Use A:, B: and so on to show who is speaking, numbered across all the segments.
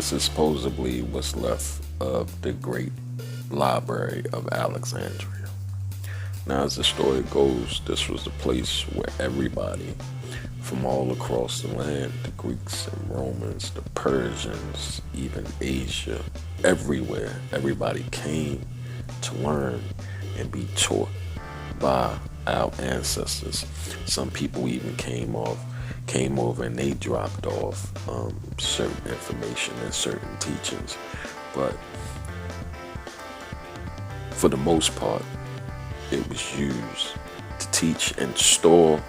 A: this is supposedly what's left of the great library of Alexandria. Now, as the story goes, this was the place where everybody from all across the land, the Greeks and Romans, the Persians, even Asia, everywhere, everybody came to learn and be taught by our ancestors. Some people even came over and they dropped off certain information and certain teachings. But for the most part, it was used to teach and store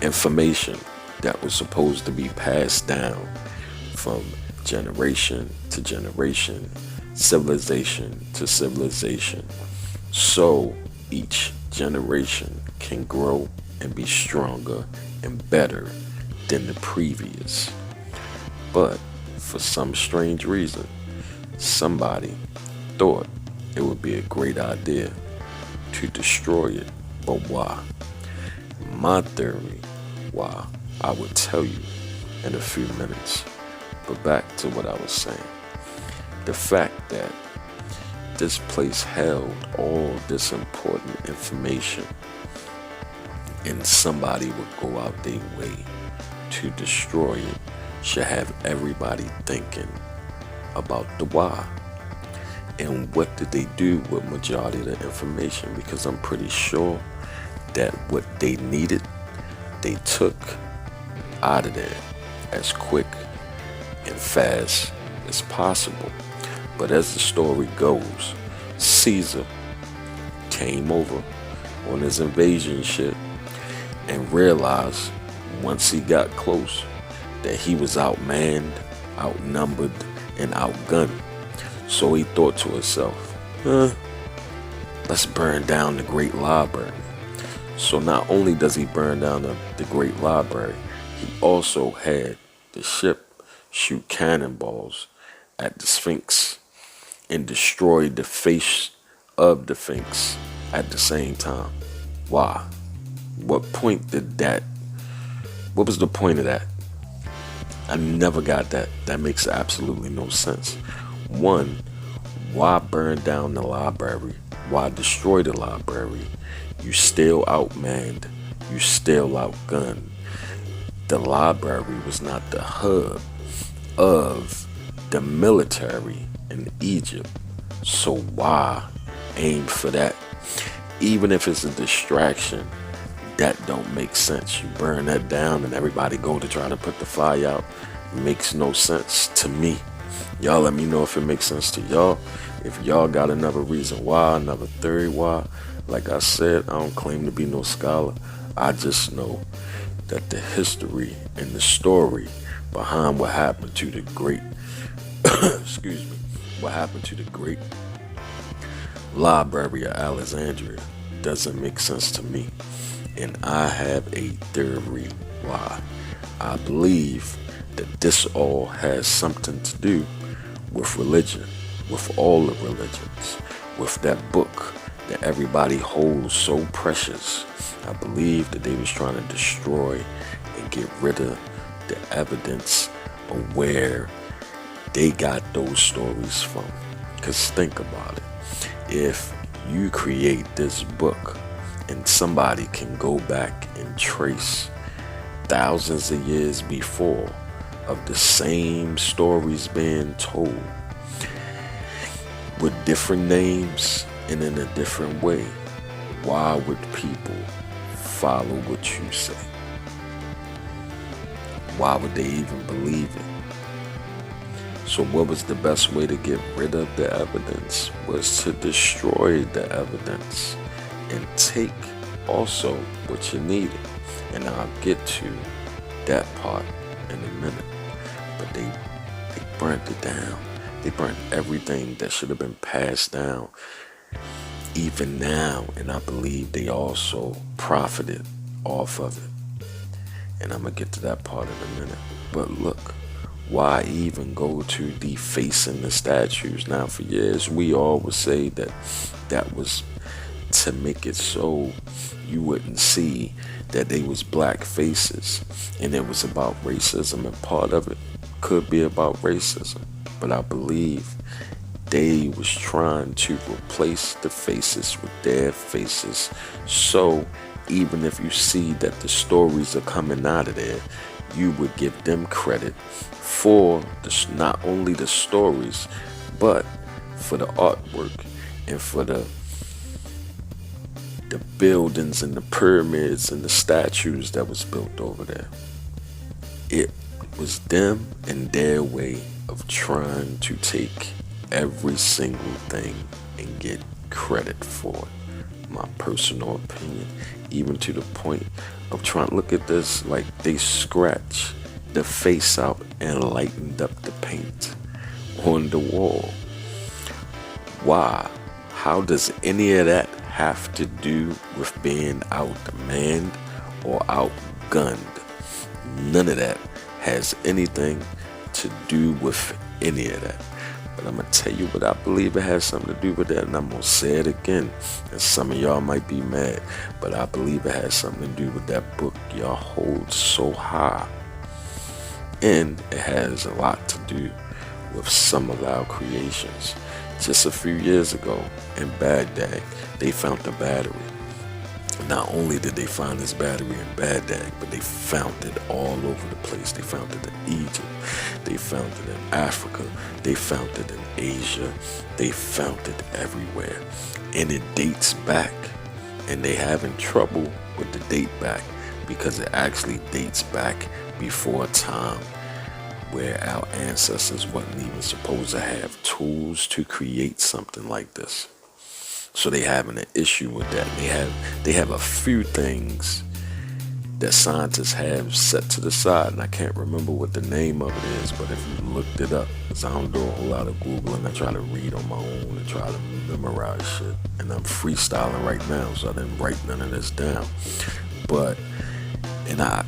A: information that was supposed to be passed down from generation to generation, civilization to civilization, so each generation can grow and be stronger and better than the previous. But for some strange reason, somebody thought it would be a great idea to destroy it. But why? My theory why, I will tell you in a few minutes. But back to what I was saying. The fact that this place held all this important information and somebody would go out their way to destroy it should have everybody thinking about the why. And what did they do with majority of the information? Because I'm pretty sure that what they needed, they took out of there as quick and fast as possible. But as the story goes, Caesar came over on his invasion ship and realized once he got close that he was outmanned, outnumbered, and outgunned. So he thought to himself, let's burn down the great library. So not only does he burn down the great library, he also had the ship shoot cannonballs at the Sphinx and destroy the face of the Sphinx at the same time. Why? What was the point of that? I never got that. That makes absolutely no sense. One, why burn down the library? Why destroy the library? You still outmanned. You still outgunned. The library was not the hub of the military in Egypt. So why aim for that? Even if it's a distraction, that don't make sense. You burn that down and everybody go to try to put the fire out. Makes no sense to me. Y'all let me know if it makes sense to y'all. If y'all got another reason why, another theory why. Like I said, I don't claim to be no scholar. I just know that the history and the story behind what happened to the great excuse me, what happened to the great library of Alexandria doesn't make sense to me. And I have a theory why. I believe that this all has something to do with religion, with all the religions, with that book that everybody holds so precious. I believe that they was trying to destroy and get rid of the evidence of where they got those stories from. Because think about it. If you create this book and somebody can go back and trace thousands of years before of the same stories being told with different names and in a different way, why would people follow what you say? Why would they even believe it? So what was the best way to get rid of the evidence? Was to destroy the evidence and take also what you needed. And I'll get to that part in a minute. But they burnt it down. They burnt everything that should have been passed down even now. And I believe they also profited off of it. And I'm going to get to that part in a minute. But look, why even go to defacing the statues? Now, for years, we all would say that that was to make it so you wouldn't see that they was black faces. And it was about racism, and part of it could be about racism, but I believe they was trying to replace the faces with their faces. So even if you see that the stories are coming out of there, you would give them credit for not only the stories, but for the artwork and for the buildings and the pyramids and the statues that was built over there. It was them and their way of trying to take every single thing and get credit for it. My personal opinion, even to the point of trying to look at this like they scratch the face out and lightened up the paint on the wall. Why? How does any of that have to do with being outmanned or outgunned? None of that has anything to do with any of that. But I'm going to tell you what I believe it has something to do with that, and I'm going to say it again. And some of y'all might be mad, but I believe it has something to do with that book y'all hold so high. And it has a lot to do with some of our creations. Just a few years ago in Baghdad, they found the battery. Not only did they find this battery in Baghdad, but they found it all over the place. They found it in Egypt. They found it in Africa. They found it in Asia. They found it everywhere. And it dates back. And they having trouble with the date back because it actually dates back before a time where our ancestors wasn't even supposed to have tools to create something like this. So they having an issue with that. They have a few things that scientists have set to the side, and I can't remember what the name of it is, but if you looked it up, because I don't do a whole lot of Googling, I try to read on my own and try to memorize shit, and I'm freestyling right now, so I didn't write none of this down. And I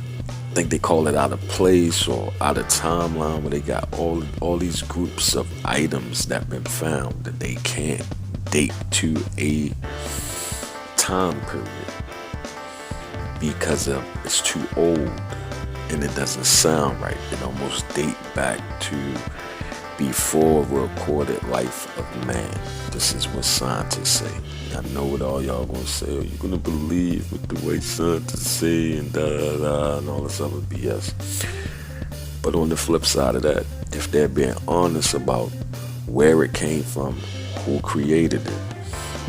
A: think they call it out of place or out of timeline, where they got all these groups of items that been found that they can't date to a time period because it's too old and it doesn't sound right. It almost date back to before recorded life of man. This is what scientists say. I know what all y'all gonna say. Are you gonna believe with the way scientists say and da da da and all this other BS? But on the flip side of that, if they're being honest about where it came from, who created it,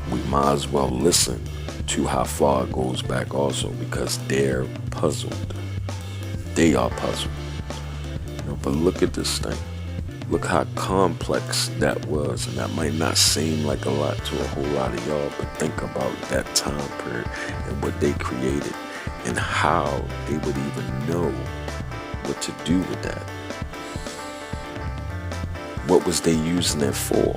A: we might as well listen to how far it goes back also, because they're puzzled. They are puzzled. But look at this thing. Look how complex that was, and that might not seem like a lot to a whole lot of y'all, but think about that time period and what they created and how they would even know what to do with that. What was they using it for?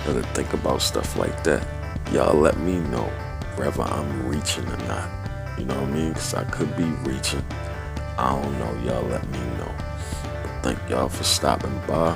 A: Gotta think about stuff like that. Y'all let me know whether I'm reaching or not. You know what I mean? Because I could be reaching. I don't know. Y'all let me know. But thank y'all for stopping by.